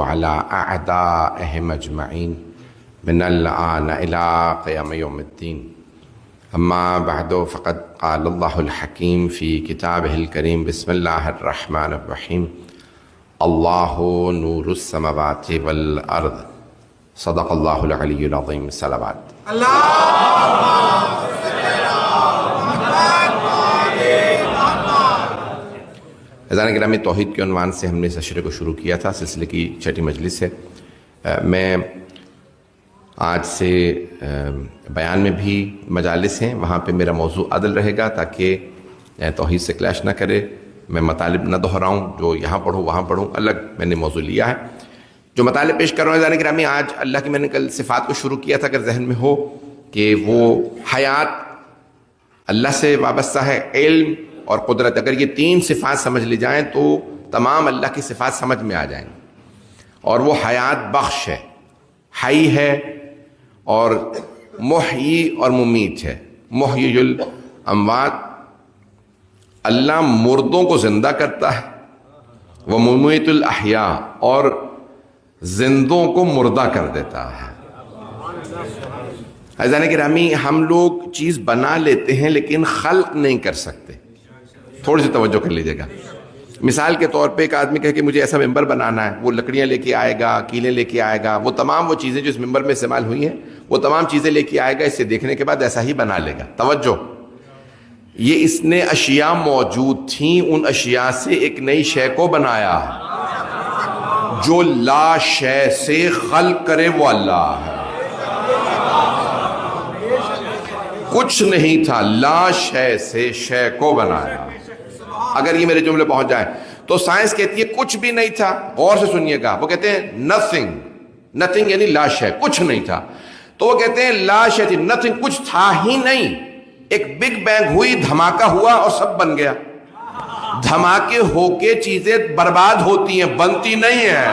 على أعدائهم أجمعين من الآن إلى قيام يوم الدين. أما بعد فقد قال الله الحكيم في كتابه الكريم بسم الله الرحمن الرحيم الله نور السماوات والأرض صدق الله العلي العظيم. صلوات اذان گرامی، توحید کے عنوان سے ہم نے اس اشرے کو شروع کیا تھا. سلسلے کی 6ٹھی مجلس ہے. میں آج سے بیان میں بھی مجالس ہیں، وہاں پہ میرا موضوع عدل رہے گا تاکہ توحید سے کلیش نہ کرے. میں مطالب نہ دہراؤں، جو یہاں پڑھوں وہاں پڑھوں، الگ میں نے موضوع لیا ہے. جو مطالب پیش کر رہا ہوں اذان گرامی، آج اللہ کی، میں نے کل صفات کو شروع کیا تھا، اگر ذہن میں ہو کہ وہ حیات اللہ سے وابستہ ہے، علم اور قدرت. اگر یہ 3 صفات سمجھ لی جائیں تو تمام اللہ کی صفات سمجھ میں آ جائیں گی. اور وہ حیات بخش ہے، حی ہے اور محیی اور ممیت ہے. محیی الاموات، اللہ مردوں کو زندہ کرتا ہے. وہ ممیت الاحیاء، اور زندوں کو مردہ کر دیتا ہے. عزیزان گرامی، ہم لوگ چیز بنا لیتے ہیں لیکن خلق نہیں کر سکتے. تھوڑی سی توجہ کر لیجیے گا. مثال کے طور پہ ایک آدمی کہے کہ مجھے ایسا ممبر بنانا ہے، وہ لکڑیاں لے کے آئے گا، کیلیں لے کے آئے گا، وہ تمام وہ چیزیں جو اس ممبر میں استعمال ہوئی ہیں وہ تمام چیزیں لے کے آئے گا. اسے دیکھنے کے بعد ایسا ہی بنا لے گا. توجہ، یہ اس نے اشیاء موجود تھیں، ان اشیاء سے ایک نئی شے کو بنایا. جو لا شے سے خلق کرے وہ اللہ ہے. کچھ نہیں تھا، لا شے سے شے کو بنایا. اگر یہ میرے جملے پہنچ جائیں تو سائنس کہتی ہے کچھ بھی نہیں تھا. غور سے سنیے گا، وہ کہتے ہیں نتھنگ. نتھنگ یعنی لا شے، کچھ نہیں تھا. تو وہ کہتے ہیں لا شے تھی، نتھنگ، کچھ تھا ہی نہیں. ایک بگ بینگ ہوئی، دھماکہ ہوا اور سب بن گیا. دھماکے ہو کے چیزیں برباد ہوتی ہیں، بنتی نہیں ہیں.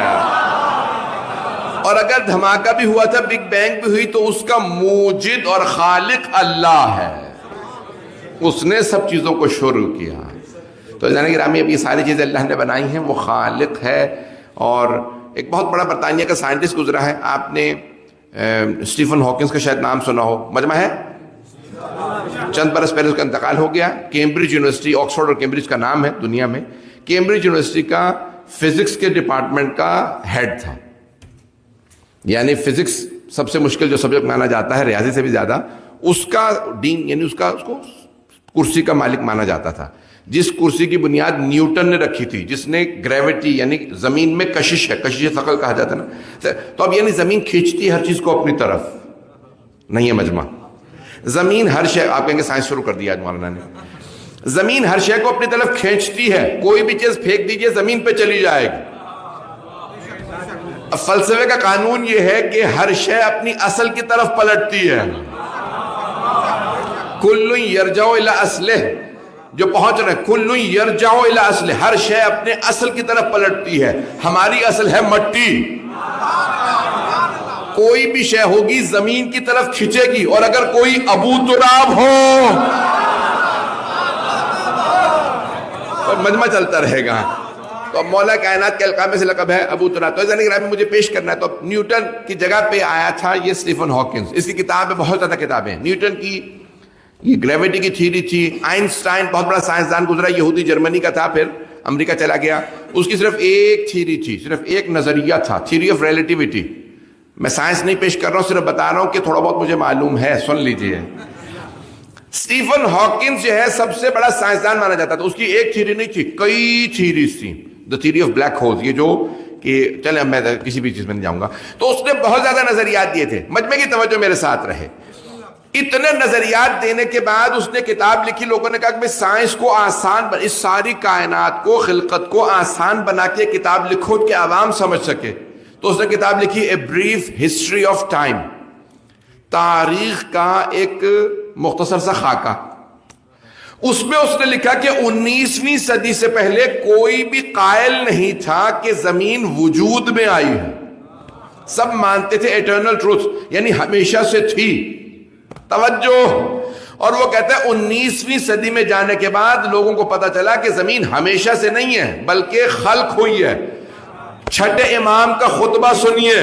اور اگر دھماکہ بھی ہوا تھا، بگ بینگ بھی ہوئی، تو اس کا موجد اور خالق اللہ ہے. اس نے سب چیزوں کو شروع کیا. تو جانے گرامی، اب یہ ساری چیزیں اللہ نے بنائی ہیں، وہ خالق ہے. اور ایک بہت بڑا برطانیہ کا سائنٹسٹ گزرا ہے، آپ نے اسٹیفن ہاکنس کا شاید نام سنا ہو. مجمع ہے، چند برس پہلے اس کا انتقال ہو گیا. کیمبرج یونیورسٹی، آکسفورڈ اور کیمبرج کا نام ہے دنیا میں. کیمبرج یونیورسٹی کا فزکس کے ڈپارٹمنٹ کا ہیڈ تھا. یعنی فزکس سب سے مشکل جو سبجیکٹ مانا جاتا ہے، ریاضی سے بھی زیادہ، اس کا ڈین، یعنی اس کو کرسی کا مالک مانا جاتا تھا. جس کرسی کی بنیاد نیوٹن نے رکھی تھی، جس نے گریوٹی یعنی زمین میں کشش ہے، کشش ثقل کہا جاتا ہے نا. تو اب یعنی زمین کھینچتی ہے ہر چیز کو اپنی طرف. نہیں ہے مجمع، زمین ہر شے، آپ کہیں گے سائنس شروع کر دیا آج مولانا نے. زمین ہر شے کو اپنی طرف کھینچتی ہے. کوئی بھی چیز پھینک دیجئے زمین پہ چلی جائے گی. اب فلسفے کا قانون یہ ہے کہ ہر شے اپنی اصل کی طرف پلٹتی ہے. کل یرجع الی اصلہ، جو پہنچ رہے ہیں، کل یرجع الی اصلہ، ہر شے اپنے اصل کی طرف پلٹتی ہے. ہماری اصل ہے مٹی. کوئی بھی شے ہوگی زمین کی طرف کھینچے گی. اور اگر کوئی ابو تراب ہو تو مجمع چلتا رہے گا. تو مولا کائنات کے القاب میں سے لقب ہے ابو تراب. تو ذہنی گرامی مجھے پیش کرنا ہے. تو نیوٹن کی جگہ پہ آیا تھا یہ اسٹیفن ہاکنس. اس کی کتاب ہے، بہت زیادہ کتابیں. نیوٹن کی یہ گریوٹی کی تھیوری تھی. آئنسٹائن بہت بڑا سائنسدان گزرا، یہودی جرمنی کا تھا، پھر امریکہ چلا گیا. اس کی صرف ایک تھیوری تھی، صرف ایک نظریہ تھا، تھیوری آف ریلیٹیوٹی. میں سائنس نہیں پیش کر رہا ہوں، صرف بتا رہا ہوں کہ تھوڑا بہت مجھے معلوم ہے، سن لیجئے. اسٹیفن ہاکنس جو ہے سب سے بڑا سائنسدان مانا جاتا تھا. اس کی ایک تھیوری نہیں تھی، کئی تھیوریز تھیں. The theory of black holes, یہ جو کہ چلیں میں کسی بھی چیز میں نہیں جاؤں گا. تو اس نے بہت زیادہ نظریات دیے تھے. مجمع کی توجہ میرے ساتھ رہے. اتنے نظریات دینے کے بعد اس نے کتاب لکھی. لوگوں نے کہا کہ سائنس کو آسان، اس ساری کائنات کو، خلقت کو آسان بنا کے کتاب لکھو کہ عوام سمجھ سکے. تو اس نے کتاب لکھی a brief history of time, تاریخ کا ایک مختصر سا خاکہ. اس میں اس نے لکھا کہ 19ویں صدی سے پہلے کوئی بھی قائل نہیں تھا کہ زمین وجود میں آئی ہے. سب مانتے تھے ایٹرنل ٹروتھ، یعنی ہمیشہ سے تھی. توجہ. اور وہ کہتا ہے 19ویں صدی میں جانے کے بعد لوگوں کو پتا چلا کہ زمین ہمیشہ سے نہیں ہے بلکہ خلق ہوئی ہے. چھٹے امام کا خطبہ سنیے.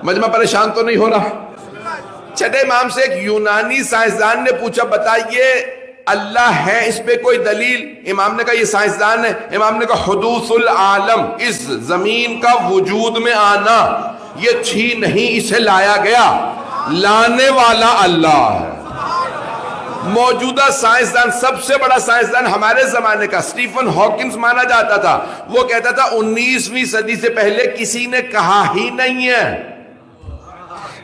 مجمع پریشان تو نہیں ہو رہا؟ چھٹے امام سے ایک یونانی سائنسدان نے پوچھا بتائیے اللہ ہے اس پہ کوئی دلیل؟ امام نے کہا یہ سائنسدان ہے. امام نے کہا حدوث العالم، اس زمین کا وجود میں آنا یہ تھی نہیں، اسے لایا گیا، لانے والا اللہ ہے. موجودہ سائنسدان، سب سے بڑا سائنسدان ہمارے زمانے کا اسٹیفن ہاکنز مانا جاتا تھا، وہ کہتا تھا 19ویں صدی سے پہلے کسی نے کہا ہی نہیں ہے.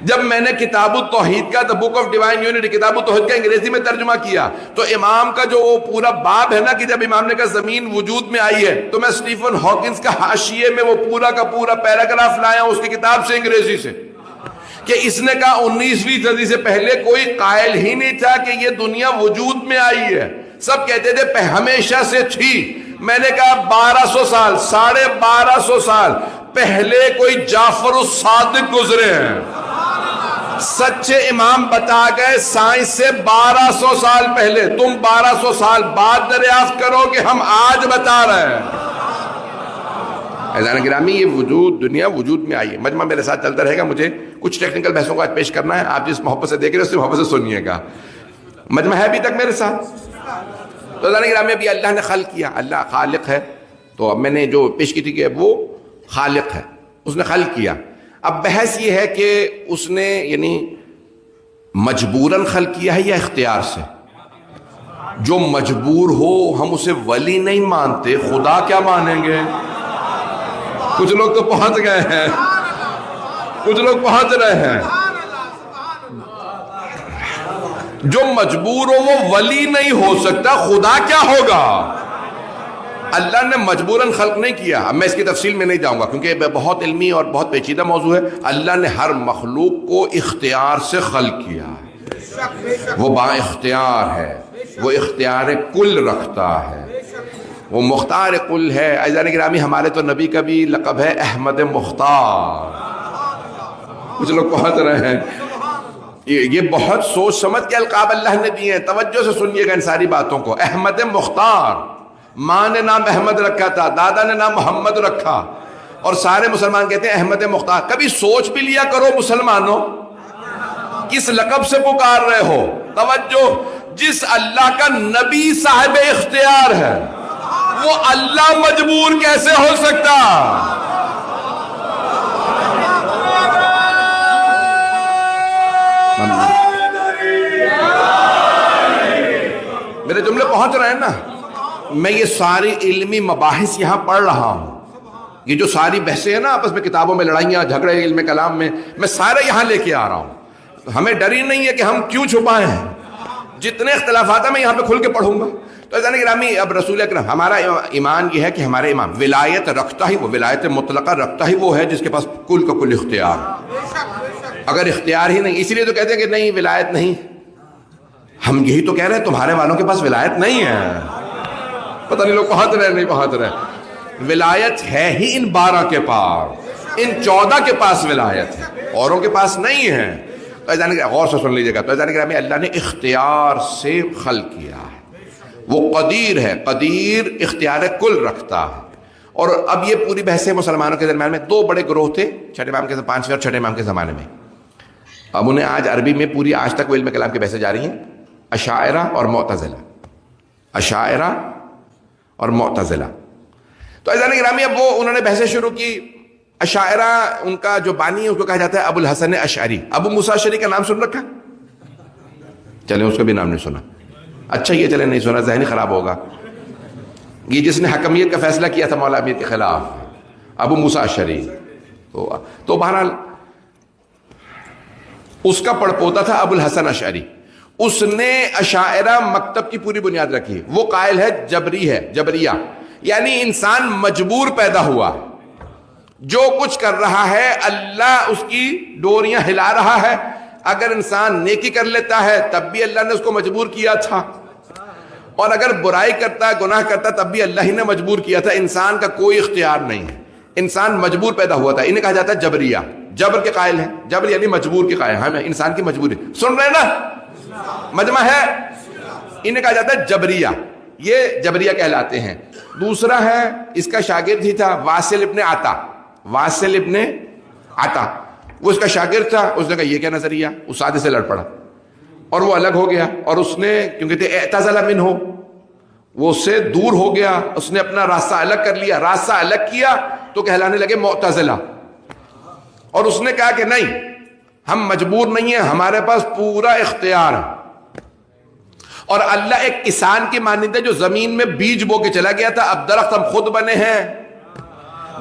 جب میں نے کتاب التوحید کا The Book of Divine Unity، کتاب التوحید کا انگریزی میں ترجمہ کیا تو امام کا جو وہ پورا باب ہے نا کہ جب امام نے کہا زمین وجود میں آئی ہے، تو میں اسٹیفن ہاکنز کا حاشیے میں وہ پورا کا پورا پیراگراف لایا اس کی کتاب سے انگریزی سے، کہ اس نے کہا 19ویں صدی سے پہلے کوئی قائل ہی نہیں تھا کہ یہ دنیا وجود میں آئی ہے، سب کہتے تھے ہمیشہ سے تھی. میں نے کہا 1200 سال، 1250 سال پہلے کوئی جعفر الصادق گزرے ہیں، سچے امام بتا گئے سائنس سے 1200 سال پہلے. تم 1200 سال بعد دریافت کرو کہ ہم آج بتا رہے ہیں. عزیزان گرامی، یہ وجود، دنیا وجود میں آئی ہے. مجمع میرے ساتھ چلتا رہے گا، مجھے کچھ ٹیکنیکل بحثوں کو آج پیش کرنا ہے. آپ جس محبت سے دیکھ رہے ہیں اس محبت سے سنیے گا. مجمع ہے ابھی تک میرے ساتھ؟ تو عزیزان گرامی، ابھی اللہ نے خلق کیا، اللہ خالق ہے. تو اب میں نے جو پیش کی تھی کہ وہ خالق ہے، اس نے خلق کیا. اب بحث یہ ہے کہ اس نے یعنی مجبوراً خلق کیا ہے یا اختیار سے. جو مجبور ہو ہم اسے ولی نہیں مانتے، خدا کیا مانیں گے؟ کچھ لوگ تو پہنچ گئے ہیں، کچھ لوگ پہنچ رہے ہیں. جو مجبور ہو وہ ولی نہیں ہو سکتا، خدا کیا ہوگا؟ اللہ نے مجبوراً خلق نہیں کیا. اب میں اس کی تفصیل میں نہیں جاؤں گا کیونکہ بہت علمی اور بہت پیچیدہ موضوع ہے. اللہ نے ہر مخلوق کو اختیار سے خلق کیا ہے، وہ با اختیار ہے، وہ اختیار کل رکھتا ہے، وہ مختار کل ہے. عزیزان گرامی، ہمارے تو نبی کا بھی لقب ہے احمد مختار. کچھ لوگ پہنچ رہے ہیں. یہ بہت سوچ سمجھ کے القاب اللہ نے دیے ہیں، توجہ سے سنیے گا ان ساری باتوں کو. احمد مختار، ماں نے نام احمد رکھا تھا، دادا نے نام محمد رکھا، اور سارے مسلمان کہتے ہیں احمد مختار. کبھی سوچ بھی لیا کرو مسلمانوں، کس لقب سے پکار رہے ہو. توجہ، جس اللہ کا نبی صاحب اختیار ہے وہ اللہ مجبور کیسے ہو سکتا؟ میرے جملے پہنچ رہے ہیں نا؟ میں یہ ساری علمی مباحث یہاں پڑھ رہا ہوں. یہ جو ساری بحثیں ہیں نا آپس میں، کتابوں میں لڑائیاں جھگڑے علم کلام میں سارے یہاں لے کے آ رہا ہوں. ہمیں ڈر ہی نہیں ہے کہ ہم کیوں چھپائے ہیں. جتنے اختلافات ہیں میں یہاں پہ کھل کے پڑھوں گا. تو عزیزان گرامی، اب رسول اکرم، ہمارا ایمان یہ ہے کہ ہمارے امام ولایت رکھتا ہی، وہ ولایت مطلقہ رکھتا ہی وہ ہے جس کے پاس کل کا کل اختیار. اگر اختیار ہی نہیں، اسی لیے تو کہتے ہیں کہ نہیں ولایت نہیں. ہم یہی تو کہہ رہے ہیں تمہارے والوں کے پاس ولایت نہیں ہے. پتہ نہیں لوگ پہنچ رہے نہیں پہنچ رہے. ولایت ہے ہی ان 12 کے پاس، ان 14 کے پاس ولایت ہے، اوروں کے پاس نہیں ہے. تو غور سے سن لیجیے گا. تو عزیزان اللہ نے اختیار سے خلق کیا ہے، وہ قدیر ہے، قدیر اختیار کل رکھتا ہے. اور اب یہ پوری بحثیں مسلمانوں کے درمیان میں 2 بڑے گروہ تھے چھٹے امام کے، 5ویں اور چھٹے امام کے زمانے میں. اب انہیں آج عربی میں پوری آج تک وہ علم کلام کی بحثیں جاری ہیں، اشاعرہ اور معتزلہ. اشاعرہ اور معتزلہ. تو عزیزان گرامی، اب وہ انہوں نے بحثیں شروع کی. اشاعرہ، ان کا جو بانی ہے اس کو کہا جاتا ہے ابو الحسن اشعری. ابو موسیٰ اشعری کا نام سن رکھا؟ چلیں اس کا بھی نام نہیں سنا. اچھا یہ چلیں نہیں سنا، ذہنی خراب ہوگا. یہ جس نے حکمیت کا فیصلہ کیا تھا مولا امیر کے خلاف، ابو موسیٰ اشعری. تو بہرحال اس کا پڑپوتا تھا ابو الحسن اشعری. اس نے اشاعرہ مکتب کی پوری بنیاد رکھی. وہ قائل ہے جبری ہے، جبریہ، یعنی انسان مجبور پیدا ہوا، جو کچھ کر رہا ہے اللہ اس کی ڈوریاں ہلا رہا ہے. اگر انسان نیکی کر لیتا ہے تب بھی اللہ نے اس کو مجبور کیا تھا، اور اگر برائی کرتا، گناہ کرتا تب بھی اللہ ہی نے مجبور کیا تھا. انسان کا کوئی اختیار نہیں ہے، انسان مجبور پیدا ہوا تھا. انہیں کہا جاتا ہے جبریہ. جبر کے قائل ہیں، جبر یعنی مجبور کے قائل ہیں. انسان کی مجبوری. سن رہے ہیں نا؟ مجمع ہے. انہیں کہا جاتا ہے جبریہ، یہ جبریہ کہلاتے ہیں۔ دوسرا ہے اس کا شاگرد ہی تھا واصل ابن عطا، واصل ابن عطا، وہ اس کا شاگرد تھا، اس نے کہا یہ کیا نظریہ، اس ساتھ سے لڑ پڑا اور وہ الگ ہو گیا، اور اس نے کیونکہ تھے اعتزل منہ، وہ اس سے دور ہو گیا، اس نے اپنا راستہ الگ کر لیا، راستہ الگ کیا تو کہلانے لگے معتزلہ، اور اس نے کہا کہ نہیں ہم مجبور نہیں ہیں، ہمارے پاس پورا اختیار ہے، اور اللہ ایک کسان کی مانند ہے جو زمین میں بیج بو کے چلا گیا تھا، اب درخت ہم خود بنے ہیں،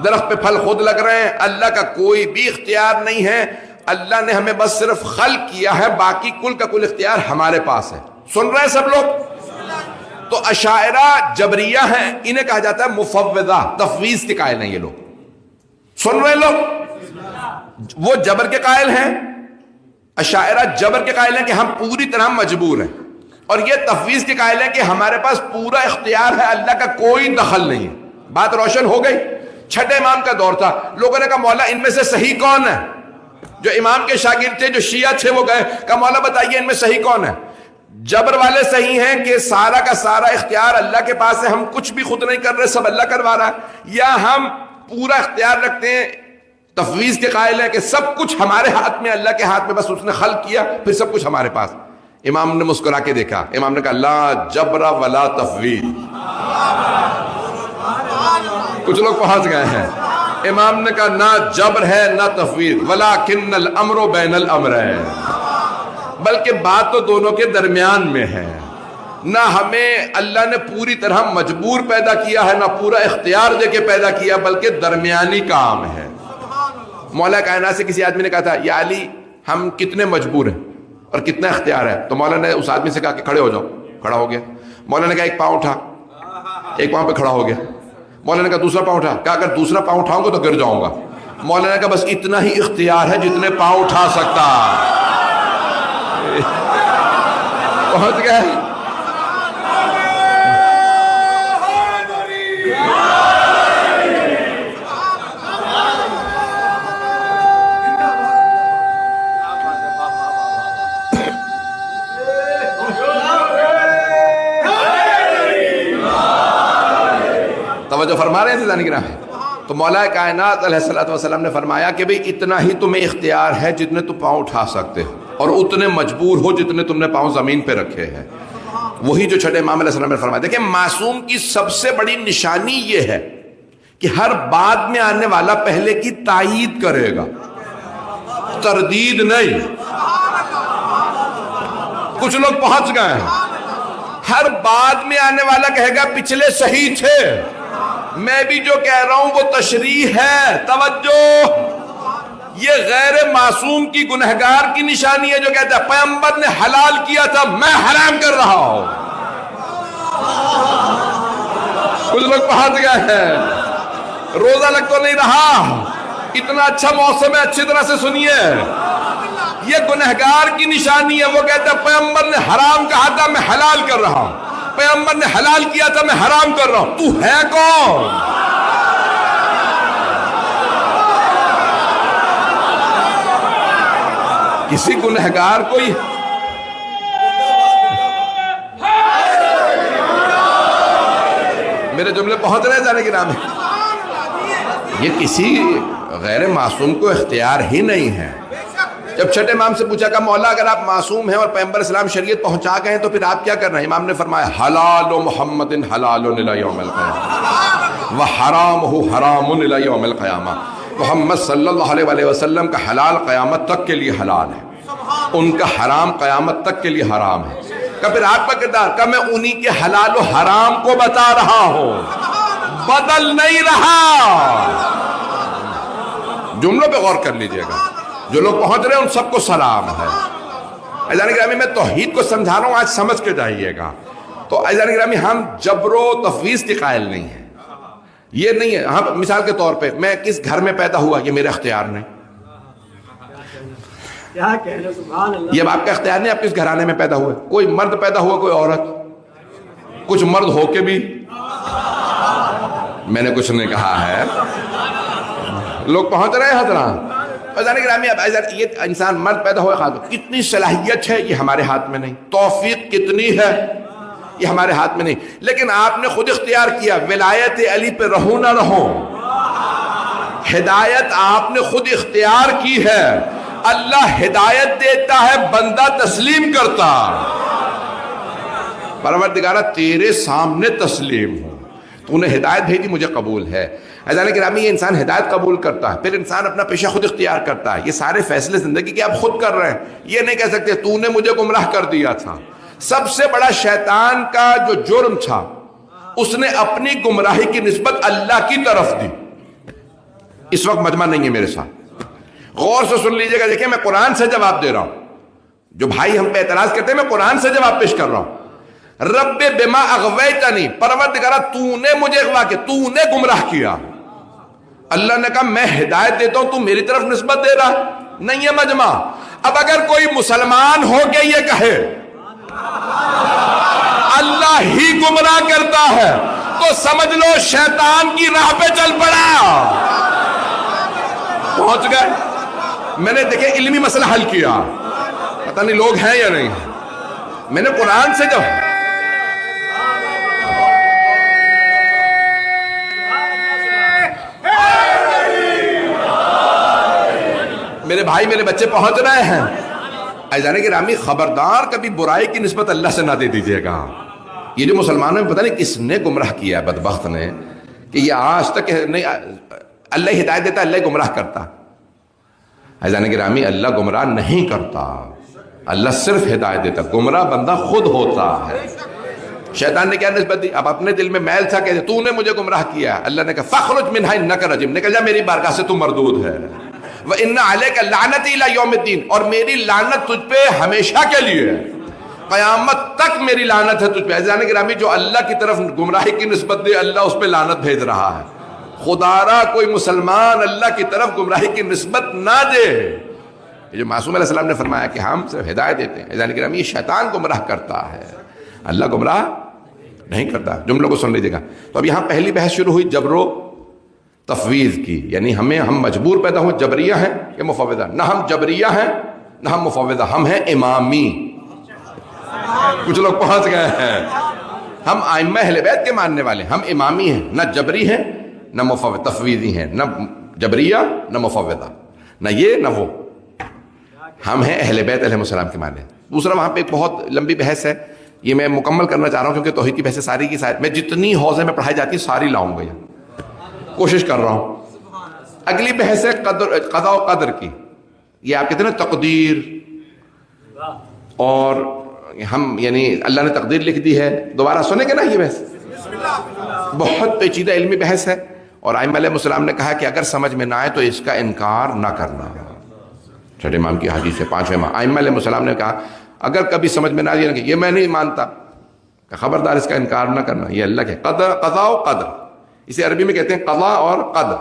درخت پہ پھل خود لگ رہے ہیں، اللہ کا کوئی بھی اختیار نہیں ہے، اللہ نے ہمیں بس صرف خلق کیا ہے، باقی کل کا کل اختیار ہمارے پاس ہے۔ سن رہے ہیں سب لوگ؟ تو اشاعرہ جبریہ ہیں، انہیں کہا جاتا ہے مفوضہ، تفویض کے قائل ہیں یہ لوگ۔ سن رہے لوگ؟ وہ جبر کے قائل ہیں، اشاعرہ جبر کے قائل ہیں کہ ہم پوری طرح مجبور ہیں، اور یہ تفویض کے قائل ہیں کہ ہمارے پاس پورا اختیار ہے، اللہ کا کوئی دخل نہیں ہے۔ بات روشن ہو گئی؟ چھٹے امام کا دور تھا، لوگوں نے کہا مولا ان میں سے صحیح کون ہے؟ جو امام کے شاگرد تھے، جو شیعہ تھے، وہ گئے کہا مولا بتائیے ان میں صحیح کون ہے؟ جبر والے صحیح ہیں کہ سارا کا سارا اختیار اللہ کے پاس ہے، ہم کچھ بھی خود نہیں کر رہے، سب اللہ کروا رہا ہے، یا ہم پورا اختیار رکھتے ہیں؟ تفویض کے قائل ہیں کہ سب کچھ ہمارے ہاتھ میں، اللہ کے ہاتھ میں، بس اس نے خلق کیا پھر سب کچھ ہمارے پاس۔ امام نے مسکرا کے دیکھا، امام نے کہا لا جبر ولا تفویض۔ کچھ لوگ پہنچ گئے ہیں، امام نے کہا نہ جبر ہے نہ تفویض، ولکن الامر بین الامرین، بلکہ بات تو دونوں کے درمیان میں ہے، نہ ہمیں اللہ نے پوری طرح مجبور پیدا کیا ہے، نہ پورا اختیار دے کے پیدا کیا، بلکہ درمیانی کام ہے۔ مولا کائنات سے کسی آدمی نے کہا تھا یا علی ہم کتنے مجبور ہیں اور کتنا اختیار ہے؟ تو مولا نے اس آدمی سے کہا کہ کھڑے ہو جاؤ، کھڑا ہو گیا۔ مولا نے کہا ایک پاؤں اٹھا، ایک پاؤں پہ کھڑا ہو گیا۔ مولا نے کہا دوسرا پاؤں اٹھا، کہا اگر دوسرا پاؤں اٹھاؤں گا تو گر جاؤں گا۔ مولا نے کہا بس اتنا ہی اختیار ہے جتنے پاؤں اٹھا سکتا۔ پہنچ گئے؟ توجہ فرما رہے ہیں زانی گراہ؟ تو مولا کائنات علیہ الصلوۃ والسلام نے فرمایا کہ بھئی اتنا ہی تمہیں اختیار ہے جتنے تم پاؤں اٹھا سکتے ہو، اور اتنے مجبور ہو جتنے تم نے پاؤں زمین پہ رکھے ہیں۔ وہی جو چھٹے امام علیہ السلام نے فرمایا۔ دیکھیں معصوم کی سب سے بڑی نشانی یہ ہے کہ ہر بعد میں آنے والا پہلے کی تائید کرے گا، تردید نہیں۔ کچھ لوگ پہنچ گئے ہیں، ہر بعد میں آنے والا کہے گا پچھلے صحیح تھے، میں بھی جو کہہ رہا ہوں وہ تشریح ہے۔ توجہ، یہ غیر معصوم کی گنہگار کی نشانی ہے جو کہتا ہے پیغمبر نے حلال کیا تھا میں حرام کر رہا ہوں۔ کچھ لوگ پہنچ گئے ہیں، روزہ لگ تو نہیں رہا، اتنا اچھا موسم ہے، اچھی طرح سے سنیے، یہ گنہگار کی نشانی ہے۔ وہ کہتا ہے پیغمبر نے حرام کہا تھا میں حلال کر رہا ہوں، پیغمبر نے حلال کیا تھا میں حرام کر رہا ہوں۔ تو ہے کون؟ کسی گنہگار کو میرے جملے پہنچ رہے ہیں جانے کے نام ہے؟ یہ کسی غیر معصوم کو اختیار ہی نہیں ہے۔ جب چھٹے امام سے پوچھا کہ مولا اگر آپ معصوم ہیں اور پیغمبر اسلام شریعت پہنچا گئے ہیں تو پھر آپ کیا کر رہے ہیں؟ امام نے فرمایا حلال محمد حلال الی یوم القیامہ وحرامہ حرام الی یوم القیامہ۔ محمد صلی اللہ علیہ وسلم کا حلال قیامت تک کے لیے حلال ہے، ان کا حرام قیامت تک کے لیے حرام ہے۔ کہ پھر آپ کا کردار کہ میں انہی کے حلال و حرام کو بتا رہا ہوں، بدل نہیں رہا۔ جملوں پہ غور کر لیجئے گا، جو لوگ پہنچ رہے ہیں ان سب کو سلام ہے۔ عزیزان گرامی میں توحید کو سمجھا رہا ہوں، آج سمجھ کے جائیے گا۔ تو عزیزان گرامی ہم جبر و تفویض کے قائل نہیں ہیں، یہ نہیں ہے۔ ہم مثال کے طور پہ میں کس گھر میں پیدا ہوا یہ میرے اختیار نہیں، یہ اب آپ کا اختیار نہیں آپ کس گھرانے میں پیدا ہوئے۔ کوئی مرد پیدا ہوا، کوئی عورت، کچھ مرد ہو کے بھی میں نے کچھ نہیں کہا ہے، لوگ پہنچ رہے ہیں حضرات۔ گرامی اب یہ انسان مرد پیدا ہوئے خاتون، کتنی صلاحیت ہے یہ ہمارے ہاتھ میں نہیں، توفیق کتنی ہے یہ ہمارے ہاتھ میں نہیں. لیکن آپ نے خود اختیار کیا ولایت علی پہ رہوں نہ رہوں. ہدایت آپ نے خود اختیار کی ہے. اللہ ہدایت دیتا ہے، بندہ تسلیم کرتا. پروردگارہ تیرے سامنے تسلیم ہوں، تو نے ہدایت بھیجی، مجھے قبول ہے. عزیزان گرامی، یہ انسان ہدایت قبول کرتا ہے، پھر انسان اپنا پیشہ خود اختیار کرتا ہے. یہ سارے فیصلے زندگی کے آپ خود کر رہے ہیں. یہ نہیں کہہ سکتے تو نے مجھے گمراہ کر دیا تھا. سب سے بڑا شیطان کا جو جرم تھا، اس نے اپنی گمراہی کی نسبت اللہ کی طرف دی. اس وقت مجمع نہیں ہے میرے ساتھ، غور سے سن لیجئے گا. دیکھیں میں قرآن سے جواب دے رہا ہوں. جو بھائی ہم پہ اعتراض کرتے ہیں، میں قرآن سے جواب پیش کر رہا ہوں. رب بما اغویتنی، پروردگارہ تو نے مجھے اغوا کیا، تو نے گمراہ کیا. اللہ نے کہا میں ہدایت دیتا ہوں، تو میری طرف نسبت دے رہا نہیں ہے مجمع. اب اگر کوئی مسلمان ہو کے یہ کہے اللہ ہی گمراہ کرتا ہے، تو سمجھ لو شیطان کی راہ پہ چل پڑا. پہنچ گئے. میں نے دیکھے علمی مسئلہ حل کیا، پتہ نہیں لوگ ہیں یا نہیں. میں نے قرآن سے جو میرے بھائی میرے بچے پہنچ رہے ہیں. عزیزان گرامی، خبردار کبھی برائی کی نسبت اللہ سے نہ دے دیجیے گا. یہ جو مسلمانوں میں پتہ نہیں کس نے گمراہ کیا ہے، بدبخت نے، کہ یہ آج تک نہیں. اللہ ہدایت دیتا، اللہ گمراہ کرتا. عزیزان گرامی، اللہ گمراہ نہیں کرتا، اللہ صرف ہدایت دیتا. گمراہ بندہ خود ہوتا ہے. شیطان نے کیا نسبت دی؟ اب اپنے دل میں میل تھا کہ تو نے مجھے گمراہ کیا. اللہ نے کہا فخرج منہا انک رجیم، نکل جا میری بارگاہ سے، تو مردود ہے. وَإِنَّ عَلَيْكَ لَعْنَتِي إِلَى يَوْمِ الدِّينِ، اور میری لعنت تجھ پہ ہمیشہ کے لیے ہے، قیامت تک میری لعنت ہے تجھ پہ. عزیزان گرامی، جو اللہ کی طرف گمراہی کی نسبت دے، اللہ اس پہ لعنت بھیج رہا ہے. خدا را کوئی مسلمان اللہ کی طرف گمراہی کی نسبت نہ دے. یہ جو معصوم علیہ السلام نے فرمایا کہ ہم صرف ہدایت دیتے ہیں. عزیزان گرامی، یہ شیطان گمراہ کرتا ہے، اللہ گمراہ نہیں کرتا. جملوں کو سن لیجیے گا. تو اب یہاں پہلی بحث شروع ہوئی جبر و تفویض کی، یعنی ہم مجبور پیدا ہوئے، جبریہ ہیں کہ مفوضہ؟ نہ ہم جبریہ ہیں نہ ہم مفوضہ، ہم ہیں امامی. کچھ لوگ پہنچ گئے ہیں. ہم ائمہ اہل بیت کے ماننے والے، ہم امامی ہیں، نہ جبری ہیں نہ مفوض تفویضی ہیں، نہ جبریہ نہ مفوضہ، نہ یہ نہ وہ. ہم ہیں اہل بیت علیہ السلام کے ماننے. دوسرا وہاں پہ ایک بہت لمبی بحث ہے، یہ میں مکمل کرنا چاہ رہا ہوں کیونکہ توحید کی بحثیں ساری کی ساری میں جتنی حوزے میں پڑھائی جاتی ہے ساری لاؤں گا، کوشش کر رہا ہوں. اگلی بحث ہے قضاء و قدر کی. یہ آپ کہتے ہیں نا تقدیر، اور ہم یعنی اللہ نے تقدیر لکھ دی ہے. دوبارہ سنیں گے نا یہ بحث، بہت پیچیدہ علمی بحث ہے. اور ائمہ علیہ السلام نے کہا کہ اگر سمجھ میں نہ آئے تو اس کا انکار نہ کرنا. چھٹے امام کی حدیث ہے، پانچویں امام. ائمہ علیہ السلام نے کہا اگر کبھی سمجھ میں نہ آئے کہ یہ میں نہیں مانتا، کہ خبردار اس کا انکار نہ کرنا. یہ اللہ کے قضاء و قدر، اسے عربی میں کہتے ہیں قضاء اور قدر.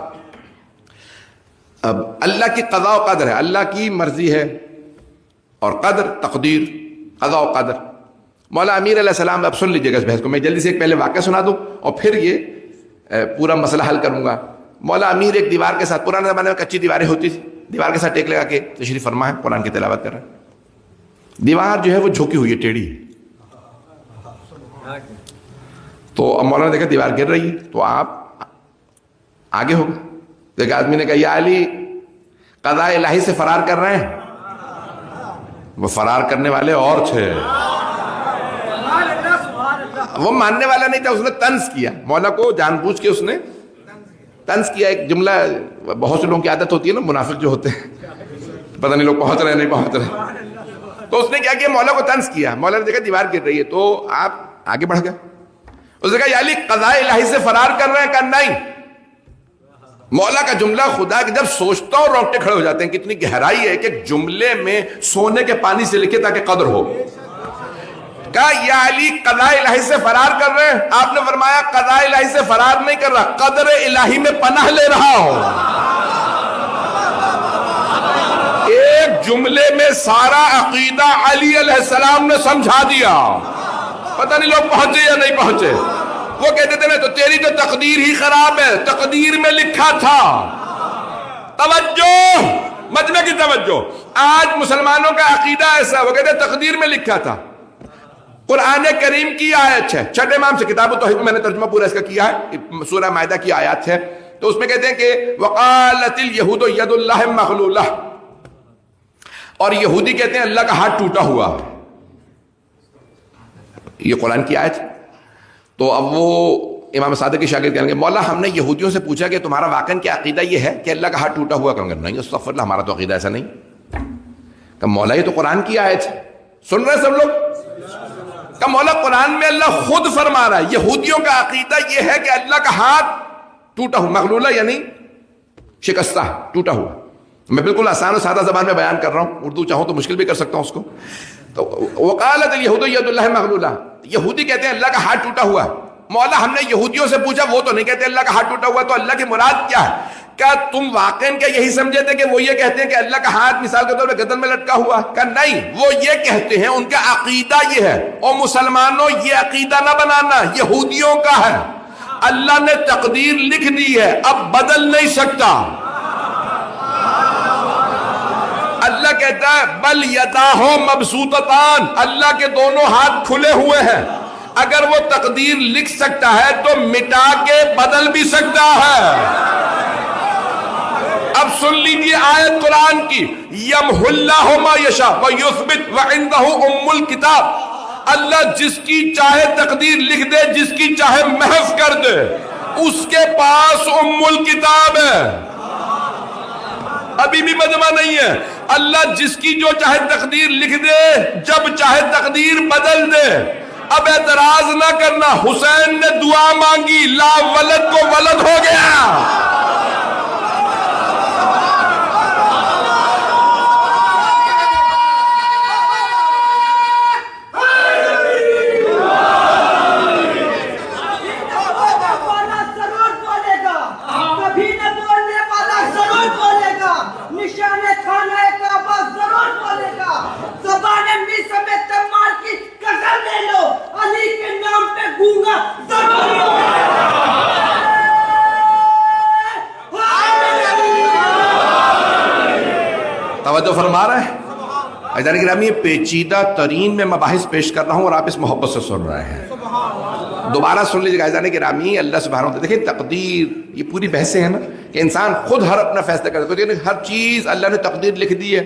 اب اللہ کی قضاء و قدر ہے، اللہ کی مرضی ہے، اور قدر تقدیر، قضاء و قدر. مولا امیر علیہ السلام، اب سن لیجیے گا اس بحث کو. میں جلدی سے ایک پہلے واقعہ سنا دوں اور پھر یہ پورا مسئلہ حل کروں گا. مولا امیر ایک دیوار کے ساتھ، پرانے زمانے میں کچی دیواریں ہوتی تھی، دیوار کے ساتھ ٹیک لگا کے تشریف فرما ہے، قرآن کی تلاوت کر رہے ہیں. دیوار جو ہے وہ جھکی ہوئی ہے، ٹیڑھی ہے. تو اب مولانا نے دیکھا دیوار گر رہی ہے، تو آپ آگے ہو گئے. ایک آدمی نے کہا یا علی قضاء الہی سے فرار کر رہے ہیں. وہ فرار کرنے والے اور تھے، وہ ماننے والا نہیں تھا. اس نے طنز کیا مولا کو، جان بوجھ کے اس نے طنز کیا. ایک جملہ بہت سے لوگوں کی عادت ہوتی ہے نا، منافق جو ہوتے ہیں، پتہ نہیں لوگ پہنچ رہے ہیں نہیں پہنچ رہے. تو اس نے کیا کیا، مولا کو طنز کیا. مولا نے دیکھا دیوار گر رہی ہے، تو آپ آگے بڑھ گئے. اس نے کہا یا علی قضاء الہی سے فرار کر رہے ہیں؟ کہا نہیں. مولا کا جملہ خدا کہ جب سوچتا ہوں رونگٹے کھڑے ہو جاتے ہیں. کتنی گہرائی ہے کہ جملے میں سونے کے پانی سے لکھے تاکہ قدر ہو. کہا یا علی قضاء الہی سے فرار کر رہے ہیں؟ آپ نے فرمایا قضاء الہی سے فرار نہیں کر رہا، قدر الہی میں پناہ لے رہا ہوں. ایک جملے میں سارا عقیدہ علی علیہ السلام نے سمجھا دیا. پتہ نہیں لوگ پہنچے یا نہیں پہنچے. وہ کہتے تھے نا تو تیری تو تقدیر ہی خراب ہے، تقدیر میں لکھا تھا. توجہ، مجمع کی توجہ. آج مسلمانوں کا عقیدہ ایسا، وہ کہتے ہیں تقدیر میں لکھا تھا. قرآن کریم کی آیت ہے، چھٹے امام سے کتاب التوحید میں میں نے ترجمہ پورا اس کا کیا ہے، سورہ مائدہ کی آیات ہے، تو اس میں کہتے ہیں کہ وقالت الیہود ید اللہ مغلولہ، اور یہودی کہتے ہیں اللہ کا ہاتھ ٹوٹا ہوا، یہ قرآن کی آیت ہے۔ تو اب وہ امام صادق کی شاگرد کہیں گے مولا ہم نے یہودیوں سے پوچھا کہ تمہارا واقعاً کیا عقیدہ یہ ہے کہ اللہ کا ہاتھ ٹوٹا ہوا؟ کہیں گے نہیں استغفر اللہ، ہمارا تو عقیدہ ایسا نہیں۔ کہ مولا یہ تو قرآن کی آیت ہے، سن رہے ہیں سب لوگ؟ کہ مولا قرآن میں اللہ خود فرما رہا ہے یہودیوں کا عقیدہ یہ ہے کہ اللہ کا ہاتھ ٹوٹا ہوا، مغلولہ یعنی شکستہ، ٹوٹا ہوا۔ میں بالکل آسان و سادہ زبان میں بیان کر رہا ہوں، اردو چاہوں تو مشکل بھی کر سکتا ہوں اس کو۔ تو وقالت الیہود ید اللہ مغلولہ، یہودی کہتے ہیں اللہ کا ہاتھ ٹوٹا ہوا۔ مولا ہم نے یہودیوں سے پوچھا، وہ تو نہیں کہتے اللہ کا ہاتھ ٹوٹا ہوا، تو اللہ کی مراد کیا ہے؟ کیا تم واقعاً کیا یہی سمجھے تھے کہ وہ یہ کہتے ہیں کہ اللہ کا ہاتھ مثال کے طور پہ گردن میں لٹکا ہوا؟ کہ نہیں، وہ یہ کہتے ہیں، ان کا عقیدہ یہ ہے۔ اور مسلمانوں یہ عقیدہ نہ بنانا، یہودیوں کا ہے۔ اللہ نے تقدیر لکھ دی ہے، اب بدل نہیں سکتا۔ اللہ کہتا ہے بل یداہ مبسوطتان، اللہ کے دونوں ہاتھ کھلے ہوئے ہیں۔ اگر وہ تقدیر لکھ سکتا ہے تو مٹا کے بدل بھی سکتا ہے۔ اب سن لیجیے آیت قرآن کی، یمح اللہ ما یشاء ویثبت وعندہ ام الکتاب، اللہ جس کی چاہے تقدیر لکھ دے، جس کی چاہے محو کر دے، اس کے پاس ام الکتاب ہے، ابھی بھی مجمع نہیں ہے۔ اللہ جس کی جو چاہے تقدیر لکھ دے، جب چاہے تقدیر بدل دے۔ اب اعتراض نہ کرنا، حسین نے دعا مانگی، لا ولد کو ولد ہو گیا۔ توجہ فرما رہے ہیں عزیزان گرامی، یہ پیچیدہ ترین میں مباحث پیش کر رہا ہوں اور آپ اس محبت سے سن رہے ہیں۔ دوبارہ سن لیجیے عزیزان گرامی، اللہ سبحانہ وتعالی دیکھیں تقدیر، یہ پوری بحثیں ہیں نا کہ انسان خود ہر اپنا فیصلہ کرتا ہے، ہر چیز اللہ نے تقدیر لکھ دی ہے،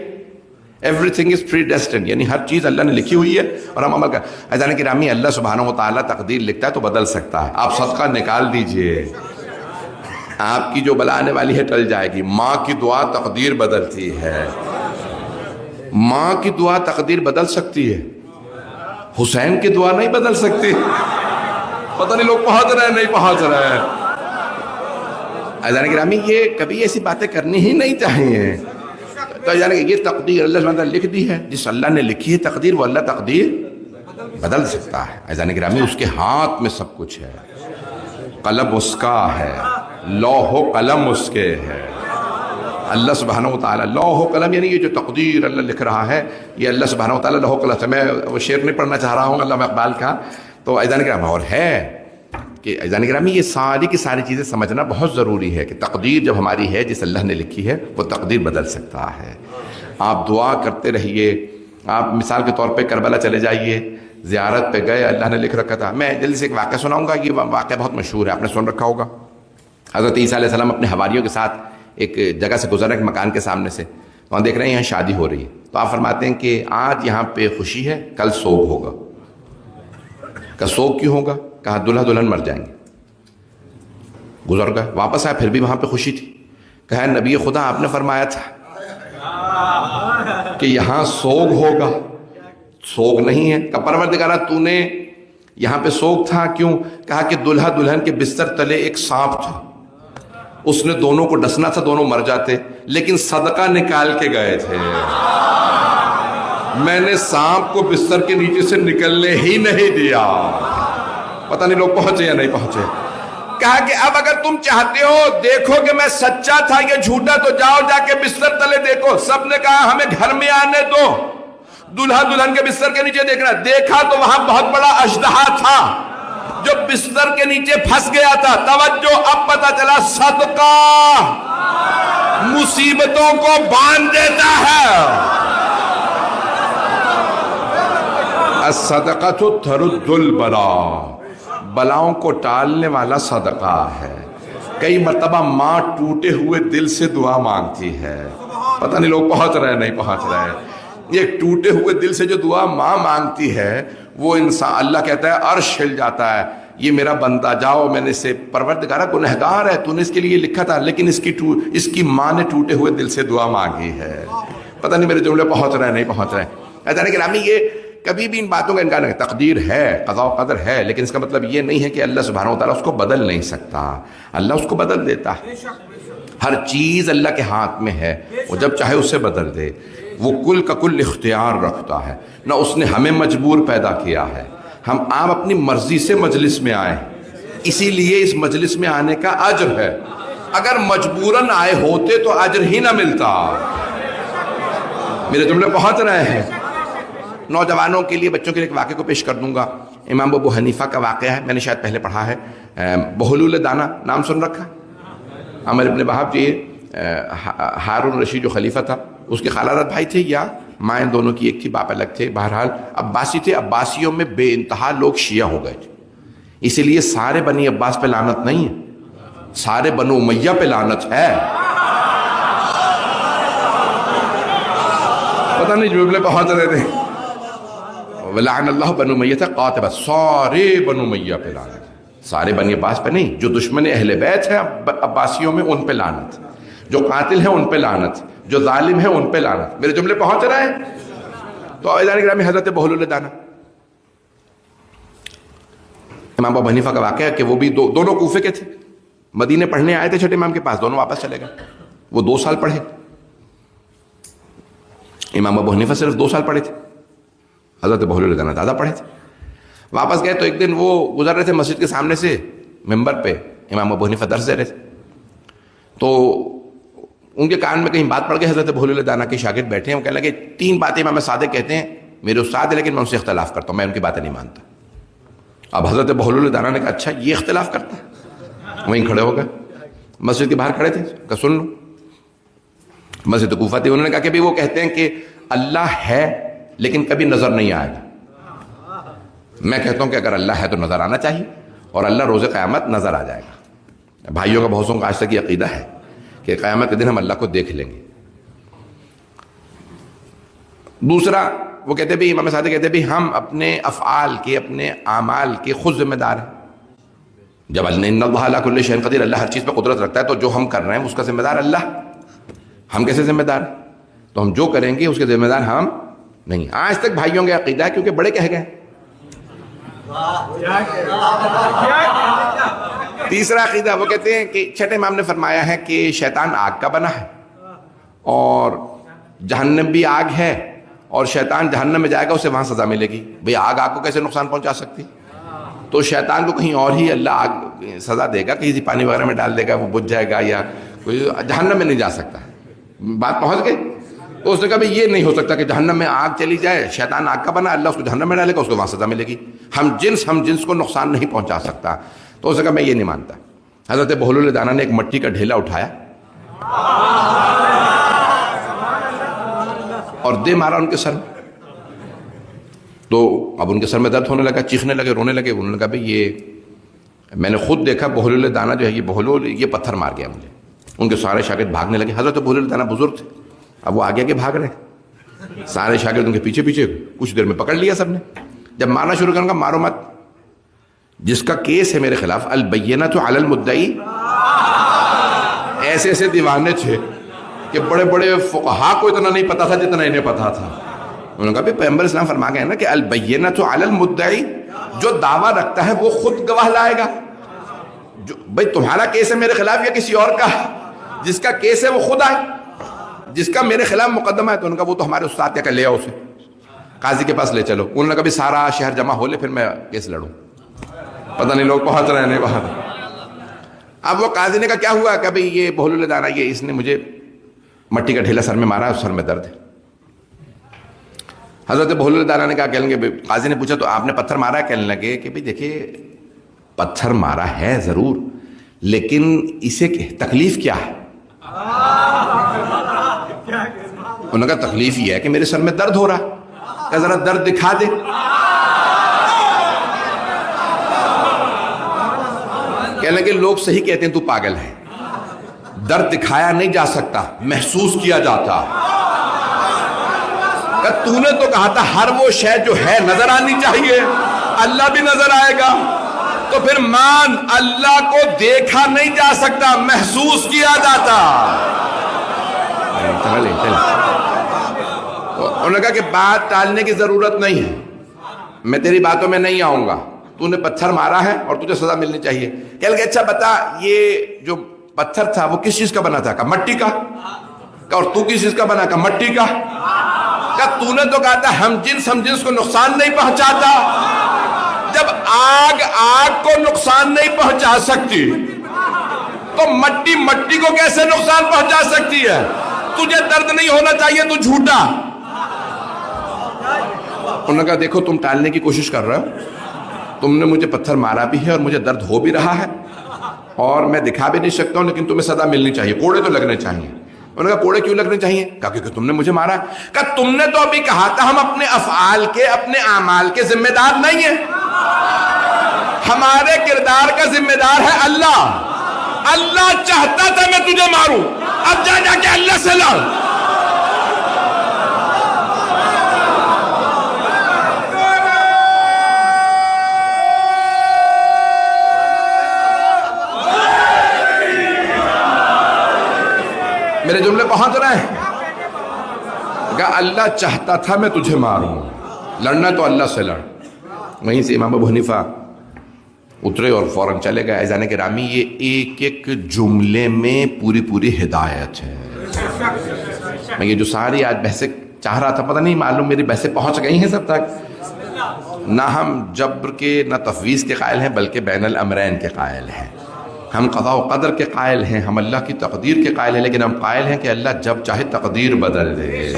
everything is predestined, یعنی ہر چیز اللہ نے لکھی ہوئی ہے اور ہم عمل کر۔ عزیزان گرامی، اللہ سبحانہ وتعالی تقدیر لکھتا ہے تو بدل سکتا ہے۔ آپ صدقہ نکال دیجئے، آپ کی جو بلا آنے والی ہے ٹل جائے گی۔ ماں کی دعا تقدیر بدلتی ہے، ماں کی دعا تقدیر بدل سکتی ہے، حسین کی دعا نہیں بدل سکتی۔ پتہ نہیں لوگ پہنچ رہے ہیں نہیں پہنچ رہے ہیں۔ عزیزان گرامی، یہ کبھی ایسی باتیں کرنی ہی نہیں چاہیے۔ تو یعنی یہ تقدیر اللہ سبحانہ وتعالی لکھ دی ہے، جس اللہ نے لکھی ہے تقدیر، وہ اللہ تقدیر بدل سکتا ہے۔ عزیزان گرامی، اس کے ہاتھ میں سب کچھ ہے، قلم اس کا ہے، لوح و قلم اس کے ہے۔ اللہ سبحانہ وتعالی لوح و قلم، یعنی یہ جو تقدیر اللہ لکھ رہا ہے، یہ اللہ سبحانہ وتعالی لوح و قلم سے۔ میں وہ شعر نہیں پڑھنا چاہ رہا ہوں علامہ اقبال کا، تو عزیزان گرامی اور ہے کہ عزیزان گرامی یہ ساری کی ساری چیزیں سمجھنا بہت ضروری ہے کہ تقدیر جب ہماری ہے، جس اللہ نے لکھی ہے، وہ تقدیر بدل سکتا ہے۔ آپ دعا کرتے رہیے۔ آپ مثال کے طور پہ کربلا چلے جائیے، زیارت پہ گئے، اللہ نے لکھ رکھا تھا۔ میں جلدی سے ایک واقعہ سناؤں گا، یہ واقعہ بہت مشہور ہے، آپ نے سن رکھا ہوگا۔ حضرت عیسیٰ علیہ السلام اپنے حواریوں کے ساتھ ایک جگہ سے گزر رہے ہیں، ایک مکان کے سامنے سے، وہاں دیکھ رہے ہیں یہاں شادی ہو رہی ہے، تو آپ فرماتے ہیں کہ آج یہاں پہ خوشی ہے، کل سوگ ہوگا۔ کہ سوگ کیوں ہوگا؟ کہا دلہا دلہن مر جائیں گے۔ گزر گئے، واپس آئے، پھر بھی وہاں پہ خوشی تھی۔ کہا نبی خدا آپ نے فرمایا تھا کہ یہاں سوگ ہوگا، سوگ نہیں ہے۔ کہ پروردگارہ تو نے یہاں پہ سوگ تھا کیوں؟ کہا کہ دلہا دلہن کے بستر تلے ایک سانپ تھا، اس نے دونوں کو ڈسنا تھا، دونوں مر جاتے، لیکن صدقہ نکال کے گئے تھے، میں نے سانپ کو بستر کے نیچے سے نکلنے ہی نہیں دیا۔ پتہ نہیں لوگ پہنچے یا نہیں پہنچے۔ کہا کہ اب اگر تم چاہتے ہو دیکھو کہ میں سچا تھا یا جھوٹا، تو جاؤ جا کے بستر تلے دیکھو۔ سب نے کہا ہمیں گھر میں آنے دو، دلہا دلہن کے بستر کے نیچے دیکھنا۔ دیکھا تو وہاں بہت بڑا اژدہا تھا جو بستر کے نیچے پھنس گیا تھا۔ توجہ، اب پتہ چلا صدقہ مصیبتوں کو باندھ دیتا ہے۔ الصدقۃ ترد البلاء، بلاؤں کو ٹالنے والا صدقہ ہے۔ کئی مرتبہ ماں ٹوٹے ہوئے دل سے دعا مانگتی ہے، پتہ نہیں لوگ پہنچ رہے ہیں نہیں پہنچ رہے ہیں۔ یہ ٹوٹے ہوئے دل سے جو دعا ماں مانگتی ہے وہ انسان، اللہ کہتا ہے عرش ہل جاتا ہے، یہ میرا بندہ، جاؤ میں نے اسے، پروردگارہ گنہگار ہے، تو نے اس کے لیے لکھا تھا، لیکن اس کی ماں نے ٹوٹے ہوئے دل سے دعا مانگی ہے۔ پتہ نہیں میرے جملے پہنچ رہے ہیں نہیں پہنچ رہے ہیں۔ گرامی یہ کبھی بھی ان باتوں کا انکار نہیں، تقدیر ہے، قضاء و قدر ہے، لیکن اس کا مطلب یہ نہیں ہے کہ اللہ سبحانہ و تعالیٰ اس کو بدل نہیں سکتا۔ اللہ اس کو بدل دیتا ہے، ہر چیز اللہ کے ہاتھ میں ہے، وہ جب چاہے اسے بدل دے۔ وہ کل کا کل اختیار رکھتا ہے، نہ اس نے ہمیں مجبور پیدا کیا ہے، ہم آپ اپنی مرضی سے مجلس میں آئے، اسی لیے اس مجلس میں آنے کا اجر ہے۔ اگر مجبوراً آئے ہوتے تو اجر ہی نہ ملتا۔ میرے جملے پہنچ رہے ہیں؟ نوجوانوں کے لیے، بچوں کے لیے ایک واقعے کو پیش کر دوں گا۔ امام ابو حنیفہ کا واقعہ ہے، میں نے شاید پہلے پڑھا ہے۔ بہلول دانہ نام سن رکھا؟ عمر ابن وہب جی، ہارون رشید جو خلیفہ تھا اس کے خالہ بھائی تھے، یا مائیں دونوں کی ایک تھی، باپ الگ تھے، بہرحال عباسی تھے۔ عباسیوں میں بے انتہا لوگ شیعہ ہو گئے تھے، اسی لیے سارے بنی عباس پہ لعنت نہیں ہے، سارے بنو امیہ پہ لعنت ہے۔ پتہ نہیں جملے پہنچ رہے تھے۔ وَلَعَنَ اللَّهُ بَنُو امیہ قَاطِبًا، سارے بنو امیہ پہ لعنت، سارے بنی عباس پہ نہیں۔ جو دشمن اہل بیت ہے عباسیوں میں ان پہ لعنت، جو قاتل ہیں ان پہ لعنت، جو ظالم ہیں ان پہ لعنت۔ میرے جملے پہنچ رہے ہیں؟ تو عزیزان گرامی، حضرت بہلول دانہ، امام ابو حنیفہ کا واقعہ ہے کہ وہ بھی دونوں کوفے کے تھے، مدینے پڑھنے آئے تھے چھٹے امام کے پاس، دونوں واپس چلے گئے۔ وہ 2 سال پڑھے، امام ابو حنیفہ صرف 2 سال پڑھے تھے، حضرت بہلول دانہ زیادہ پڑھے تھے۔ واپس گئے تو ایک دن وہ گزر رہے تھے مسجد کے سامنے سے، ممبر پہ امام ابو حنیفہ درس دے رہے تھے، تو ان کے کان میں کہیں بات پڑ گئی، حضرت بہلول دانہ کے شاگرد بیٹھے ہیں، وہ کہنے لگے 3 باتیں امام صادق کہتے ہیں، میرے استاد ہیں لیکن میں ان سے اختلاف کرتا ہوں، میں ان کی باتیں نہیں مانتا۔ اب حضرت بہلول دانہ نے کہا اچھا یہ اختلاف کرتا ہے؟ وہیں کھڑے ہو گئے، مسجد کے باہر کھڑے تھے، کہا سن لو، مسجد کوفہ تھی، انہوں نے کہا کہ وہ کہتے ہیں کہ اللہ ہے لیکن کبھی نظر نہیں آئے گا، میں کہتا ہوں کہ اگر اللہ ہے تو نظر آنا چاہیے، اور اللہ روز قیامت نظر آ جائے گا۔ بھائیوں کا بہتوں کا آج تک یہ عقیدہ ہے کہ قیامت کے دن ہم اللہ کو دیکھ لیں گے۔ دوسرا وہ کہتے بھی، امام صادق کہتے بھی، ہم اپنے افعال کے، اپنے اعمال کے خود ذمہ دار ہیں۔ جب ان اللہ علی کل شیء قدیر، اللہ ہر چیز پہ قدرت رکھتا ہے، تو جو ہم کر رہے ہیں اس کا ذمہ دار اللہ، ہم کیسے ذمہ دار ہیں؟ تو ہم جو کریں گے اس کے ذمہ دار ہم نہیں۔ آج تک بھائیوں کا عقیدہ ہے، کیونکہ بڑے کہہ گئے۔ تیسرا عقیدہ وہ کہتے ہیں کہ چھٹے امام نے فرمایا ہے کہ شیطان آگ کا بنا ہے، اور جہنم بھی آگ ہے، اور شیطان جہنم میں جائے گا، اسے وہاں سزا ملے گی۔ بھئی آگ کو کیسے نقصان پہنچا سکتی؟ تو شیطان کو کہیں اور ہی اللہ آگ سزا دے گا، کسی پانی وغیرہ میں ڈال دے گا، وہ بجھ جائے گا، یا کوئی جہنم میں نہیں جا سکتا۔ بات پہنچ گئی؟ تو اس نے کہا بھی یہ نہیں ہو سکتا کہ جہنم میں آگ چلی جائے، شیطان آگ کا بنا، اللہ اس کو جہنم میں ڈالے گا، اس کو وہاں سزا ملے گی۔ ہم جنس کو نقصان نہیں پہنچا سکتا۔ تو اس نے کہا میں یہ نہیں مانتا۔ حضرت بہلول دانہ نے ایک مٹی کا ڈھیلا اٹھایا اور دے مارا ان کے سر میں، تو اب ان کے سر میں درد ہونے لگا، چیخنے لگے، رونے لگے۔ انہوں نے کہا بھئی یہ میں نے خود دیکھا، بہلول دانہ جو ہے یہ پتھر مار گیا مجھے۔ ان کے سارے شاگرد بھاگنے لگے۔ حضرت بہلول دانہ بزرگ تھے، اب وہ آگے بھاگ رہے، سارے شاگرد ان کے پیچھے پیچھے، کچھ دیر میں پکڑ لیا سب نے۔ جب مارنا شروع کروں گا، مارو مت، جس کا کیس ہے میرے خلاف، البینۃ علی المدعی۔ ایسے ایسے دیوانے تھے کہ بڑے بڑے فقہا کو اتنا نہیں پتا تھا جتنا انہیں پتا تھا۔ انہوں نے کہا بھی پیغمبر اسلام فرما گئے نا کہ البینۃ علی المدعی، جو دعویٰ رکھتا ہے وہ خود گواہ لائے گا۔ بھئی تمہارا کیس ہے میرے خلاف یا کسی اور کا؟ جس کا کیس ہے وہ خود آئے، جس کا میرے خلاف مقدمہ ہے۔ تو انہوں نے کہا وہ تو ہمارے استاد کیا کہ لے آؤ اسے، قاضی کے پاس لے چلو۔ انہوں نے کہا بھی سارا شہر جمع ہو لے پھر میں کیس لڑوں۔ پتہ نہیں لوگ پہنچ رہے ہیں نہیں وہاں۔ اب وہ قاضی نے کہا کیا ہوا؟ کہ بھئی یہ بہلول دانہ، یہ اس نے مجھے مٹی کا ڈھیلا سر میں مارا، سر میں درد ہے۔ حضرت بہلول دانہ نے کہا، کہنے لگے، قاضی نے پوچھا تو آپ نے پتھر مارا ہے؟ کہنے لگے کہ بھئی دیکھیے پتھر مارا ہے ضرور، لیکن اسے تکلیف کیا ہے؟ انہوں نے کہا تکلیف یہ ہے کہ میرے سر میں درد ہو رہا ہے۔ کہ ذرا درد دکھا دے۔ کہنے لگے لوگ صحیح کہتے ہیں تو پاگل ہے، درد دکھایا نہیں جا سکتا، محسوس کیا جاتا۔ تو نے تو کہا تھا ہر وہ شے جو ہے نظر آنی چاہیے، اللہ بھی نظر آئے گا، تو پھر مان اللہ کو دیکھا نہیں جا سکتا، محسوس کیا جاتا۔ انہوں نے کہا کہ بات ٹالنے کی ضرورت نہیں ہے، میں تیری باتوں میں نہیں آؤں گا، تو نے پتھر مارا ہے اور تجھے سزا ملنی چاہیے۔ کہہ لگے اچھا بتا یہ جو پتھر تھا وہ کس چیز کا بنا تھا؟ کہا مٹی کا۔ کہا اور تو کس چیز کا بنا؟ کہا مٹی کا۔ کہا تو نے تو کہا تھا ہم جنس کو نقصان نہیں پہنچاتا، جب آگ کو نقصان نہیں پہنچا سکتی تو مٹی کو کیسے نقصان پہنچا سکتی ہے؟ تجھے درد نہیں ہونا چاہیے تو جھوٹا۔ انہوں نے کہا دیکھو تم ٹالنے کی کوشش کر رہے ہو، تم نے مجھے پتھر مارا بھی ہے اور مجھے درد ہو بھی رہا ہے اور میں دکھا بھی نہیں سکتا ہوں، لیکن تمہیں سزا ملنی چاہیے، کوڑے تو لگنے چاہیے۔ انہوں نے کہا کوڑے کیوں لگنے چاہیے؟ کہا کیونکہ تم نے مجھے مارا۔ کہا تم نے تو ابھی کہا تھا ہم اپنے افعال کے اپنے اعمال کے ذمہ دار نہیں ہیں، ہمارے کردار کا ذمہ دار ہے اللہ۔ اللہ چاہتا تھا میں تجھے ماروں، اب جا کے اللہ سے لڑ۔ میرے جملے پہنچ رہے ہیں؟ کہا اللہ چاہتا تھا میں تجھے ماروں، لڑنا تو اللہ سے لڑ۔ وہیں سے امام ابو حنیفہ اترے اور فوراً چلے گئے۔ عزیزان گرامی یہ ایک ایک جملے میں پوری ہدایت ہے۔ میں یہ جو ساری آج بحثیں چاہ رہا تھا، پتہ نہیں معلوم میری بحثیں پہنچ گئی ہیں سب تک؟ نہ ہم جبر کے نہ تفویض کے قائل ہیں، بلکہ بین الامرین کے قائل ہیں۔ ہم قضاء و قدر کے قائل ہیں، ہم اللہ کی تقدیر کے قائل ہیں، لیکن ہم قائل ہیں کہ اللہ جب چاہے تقدیر بدل دے۔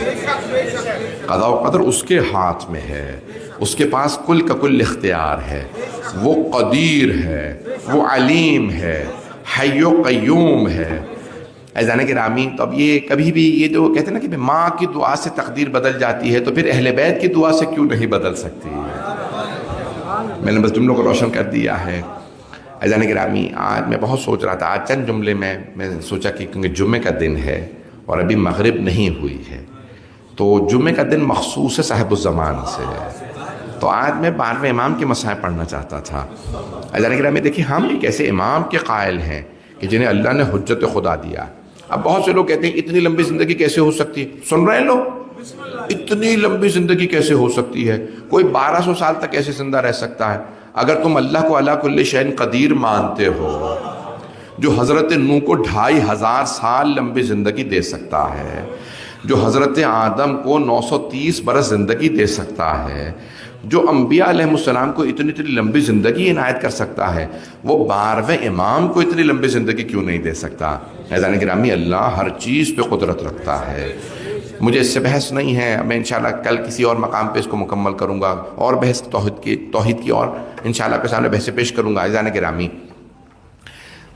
قضاء و قدر اس کے ہاتھ میں ہے، اس کے پاس کل کا کل اختیار ہے، وہ قدیر ہے، وہ علیم ہے، حی و قیوم ہے۔ عزیزان گرامی تو اب یہ کبھی بھی یہ جو کہتے ہیں نا کہ ماں کی دعا سے تقدیر بدل جاتی ہے، تو پھر اہل بیت کی دعا سے کیوں نہیں بدل سکتی؟ میں نے بس جملوں کو روشن کر دیا ہے۔ عزیزان گرامی آج میں بہت سوچ رہا تھا، آج چند جملے میں سوچا کہ کیونکہ جمعے کا دن ہے اور ابھی مغرب نہیں ہوئی ہے، تو جمعے کا دن مخصوص ہے صاحب الزمان سے، تو آج میں 12ویں امام کے مسائل پڑھنا چاہتا تھا۔ عزیزان گرامی دیکھیں ہم ایک ایسے امام کے قائل ہیں کہ جنہیں اللہ نے حجت خدا دیا۔ اب بہت سے لوگ کہتے ہیں اتنی لمبی زندگی کیسے ہو سکتی ہے؟ سن رہے ہیں لوگ؟ اتنی لمبی زندگی کیسے ہو سکتی ہے؟ کوئی 1200 سال تک کیسے زندہ رہ سکتا ہے؟ اگر تم اللہ کو علی کل شیء قدیر مانتے ہو، جو حضرت نوح کو 2500 سال لمبی زندگی دے سکتا ہے، جو حضرت آدم کو 930 برس زندگی دے سکتا ہے، جو انبیاء علیہ السلام کو اتنی لمبی زندگی عنایت کر سکتا ہے، وہ 12ویں امام کو اتنی لمبی زندگی کیوں نہیں دے سکتا؟ عزیزان گرامی اللہ ہر چیز پہ قدرت رکھتا ہے۔ مجھے اس سے بحث نہیں ہے، میں انشاءاللہ کل کسی اور مقام پہ اس کو مکمل کروں گا، اور بحث توحید کی اور انشاءاللہ آپ کے سامنے بحث پیش کروں گا۔ عزیزان گرامی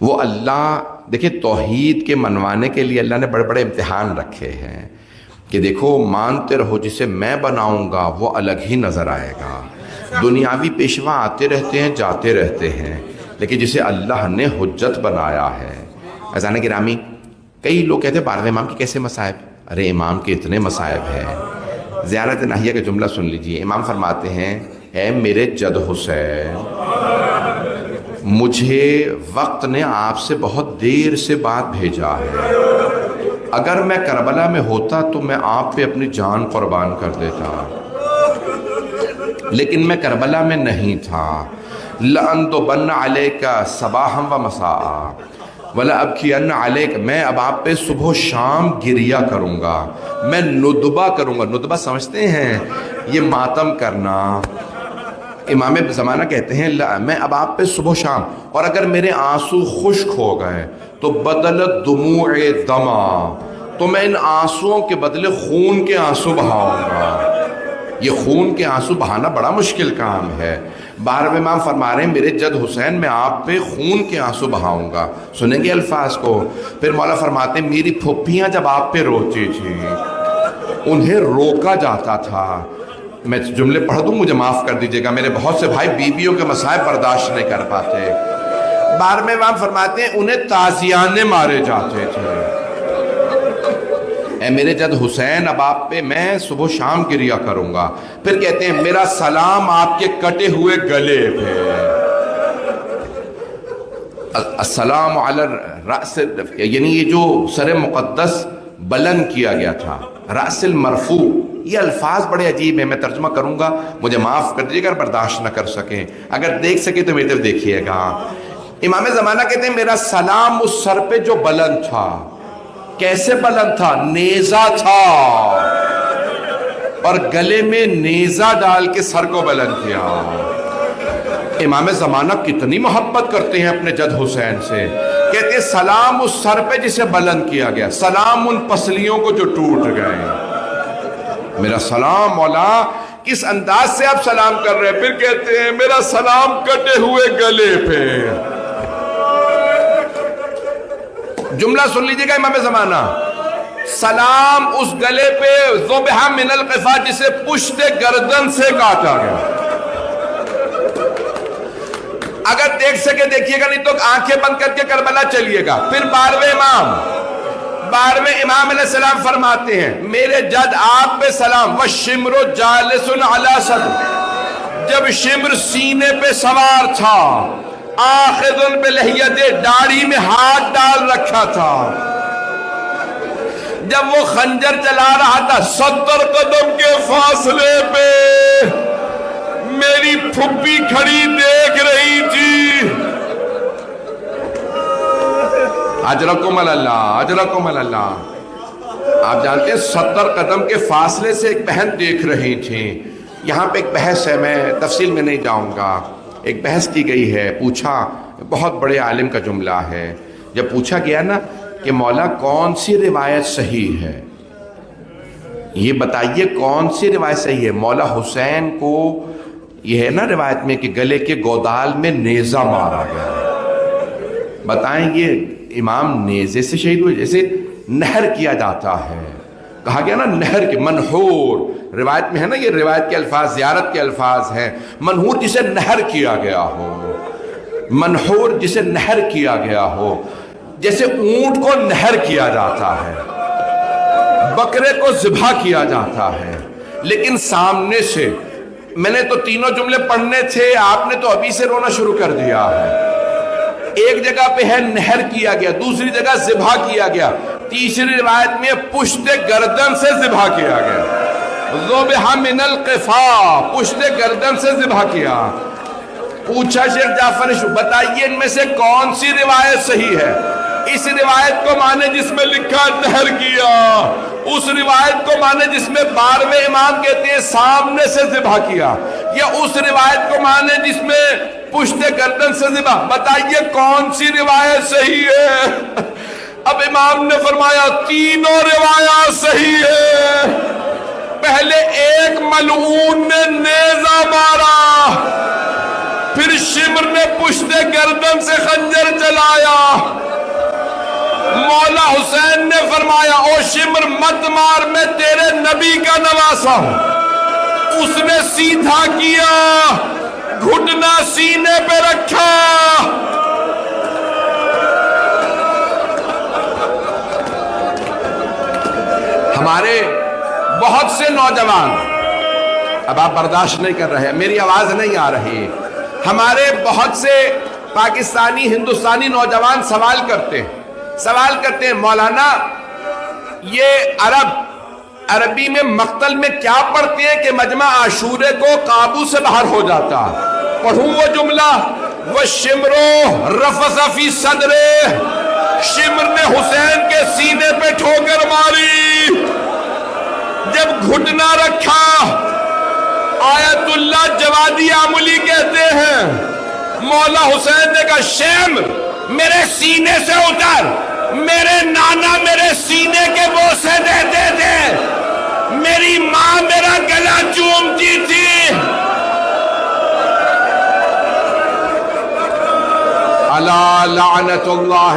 وہ اللہ دیکھیں توحید کے منوانے کے لیے اللہ نے بڑے بڑے امتحان رکھے ہیں کہ دیکھو مانتے رہو، جسے میں بناؤں گا وہ الگ ہی نظر آئے گا۔ دنیاوی پیشوا آتے رہتے ہیں جاتے رہتے ہیں، لیکن جسے اللہ نے حجت بنایا ہے۔ عزیزان گرامی کئی لوگ کہتے ہیں 12ویں امام کی کیسے مصائب؟ ارے امام کے اتنے مصائب ہیں۔ زیارت ناہیہ کا جملہ سن لیجئے، امام فرماتے ہیں اے میرے جد حسین، مجھے وقت نے آپ سے بہت دیر سے بات بھیجا ہے، اگر میں کربلا میں ہوتا تو میں آپ پہ اپنی جان قربان کر دیتا، لیکن میں کربلا میں نہیں تھا۔ لَأَنْتُبَنَّ عَلَيْكَ صَبَاحًا وَمَسَاءً وَلَا أَبْكِيَنَّ عَلَيْكَ، میں اب آپ پہ صبح و شام گریا کروں گا، میں ندبہ کروں گا۔ ندبہ سمجھتے ہیں؟ یہ ماتم کرنا۔ امام زمانہ کہتے ہیں میں اب آپ پہ صبح و شام، اور اگر میرے آنسو خشک ہو گئے تو بدلت دموع دما، تو میں ان آنسوؤں کے بدلے خون کے آنسو بہاؤں گا۔ یہ خون کے آنسو بہانا بڑا مشکل کام ہے۔ 12ویں امام فرما رہے ہیں میرے جد حسین میں آپ پہ خون کے آنسو بہاؤں گا۔ سنیں گے الفاظ کو؟ پھر مولا فرماتے ہیں میری پھپھیاں جب آپ پہ روتی تھیں انہیں روکا جاتا تھا۔ میں جملے پڑھ دوں، مجھے معاف کر دیجئے گا، میرے بہت سے بھائی بیویوں کے مصائب برداشت نہیں کر پاتے۔ بار میں امام فرماتے ہیں انہیں تازیانے مارے جاتے تھے. اے میرے جد حسین اب آپ پہ میں صبح و شام کریا کروں گا. پھر کہتے ہیں میرا سلام آپ کے کٹے ہوئے گلے پہ. السلام علی الرأس، یعنی یہ جو سر مقدس بلند کیا گیا تھا، رأس المرفوع. یہ الفاظ بڑے عجیب ہیں، میں ترجمہ کروں گا، مجھے معاف کر دیجیے گا برداشت نہ کر سکیں. اگر دیکھ سکے تو میری طرف دیکھیے گا. امام زمانہ کہتے ہیں میرا سلام اس سر پہ جو بلند تھا. کیسے بلند تھا؟ نیزہ تھا، اور گلے میں نیزہ ڈال کے سر کو بلند کیا. امام زمانہ کتنی محبت کرتے ہیں اپنے جد حسین سے. کہتے ہیں سلام اس سر پہ جسے بلند کیا گیا، سلام ان پسلیوں کو جو ٹوٹ گئے. میرا سلام مولا، کس انداز سے آپ سلام کر رہے ہیں. پھر کہتے ہیں میرا سلام کٹے ہوئے گلے پہ. جملہ سن لیجئے گا امام زمانہ، سلام اس گلے پہ ذبح من القفا، جسے پشت گردن سے کاٹا گیا. اگر دیکھ سکے دیکھیے گا، نہیں تو آنکھیں بند کر کے کربلا چلیے گا. پھر 12ویں امام علیہ السلام فرماتے ہیں میرے جد آپ پہ سلام. وَالشِّمْرُ جَالِسٌ عَلَى صَدْرِ، جب شمر سینے پہ سوار تھا، آخذٌ بِلِحْيَتِهِ، داڑھی میں ہاتھ ڈال رکھا تھا. جب وہ خنجر چلا رہا تھا 70 قدم کے فاصلے پہ میری پھپھی کھڑی دیکھ رہی تھی. اجرکم اللہ، اجرکم اللہ. آپ جانتے ہیں 70 قدم کے فاصلے سے ایک بہن دیکھ رہی تھی. یہاں پہ ایک بحث ہے، میں تفصیل میں نہیں جاؤں گا. ایک بحث کی گئی ہے، پوچھا، بہت بڑے عالم کا جملہ ہے. جب پوچھا گیا نا کہ مولا کون سی روایت صحیح ہے، یہ بتائیے کون سی روایت صحیح ہے. مولا حسین کو یہ ہے نا روایت میں کہ گلے کے گودال میں نیزہ مارا گیا. بتائیں یہ امام نیزے سے شہید ہوئے؟ جیسے نہر کیا جاتا ہے، کہا گیا نا نہر کے منحور، روایت میں ہے نا، یہ روایت کے الفاظ زیارت کے الفاظ ہیں. منحور جسے نہر کیا گیا ہو، منحور جسے نہر کیا گیا ہو. جیسے اونٹ کو نہر کیا جاتا ہے، بکرے کو ذبح کیا جاتا ہے، لیکن سامنے سے. میں نے تو تینوں جملے پڑھنے تھے، آپ نے تو ابھی سے رونا شروع کر دیا ہے. ایک جگہ پہ ہے نہر کیا گیا، دوسری جگہ ذبح کیا گیا، تیسری روایت میں پشت گردن سے ذبح کیا گیا. ذبح من القفا، پشت گردن سے ذبح کیا. پوچھا شیخ جعفر بتائیے ان میں سے کون سی روایت صحیح ہے؟ اس روایت کو مانے جس میں لکھا نہر کیا، اس روایت کو مانے جس میں 12ویں امام کہتے ہیں سامنے سے ذبح کیا، یا اس روایت کو مانے جس میں پشت گردن سے ذبح؟ بتائیے کون سی روایت صحیح ہے؟ اب امام نے فرمایا تینوں روایات صحیح ہے. پہلے ایک ملعون نے نیزہ مارا، پھر شمر نے پشت گردن سے خنجر چلایا. مولا حسین نے فرمایا او شمر مت مار، میں تیرے نبی کا نواسا ہوں. اس نے سیدھا کیا، گھٹنا سینے پہ رکھا. ہمارے بہت سے نوجوان، اب آپ برداشت نہیں کر رہے، میری آواز نہیں آ رہی، ہمارے بہت سے پاکستانی ہندوستانی نوجوان سوال کرتے ہیں مولانا یہ عربی میں مقتل میں کیا پڑھتے ہیں کہ مجمع عاشورے کو قابو سے باہر ہو جاتا؟ پڑھوں وہ جملہ وَالشِّمْرُ رَفَسَ فِي صَدْرِهِ، شمر نے حسین کے سینے پہ ٹھوکر ماری. جب گھٹنا رکھا، آیت اللہ جوادی آملی کہتے ہیں مولا حسین نے کہا شمر میرے سینے سے اتر. میرے نانا میرے سینے کے بوسے دیتے تھے، میری ماں میرا گلا چومتی تھی. الا لعنت اللہ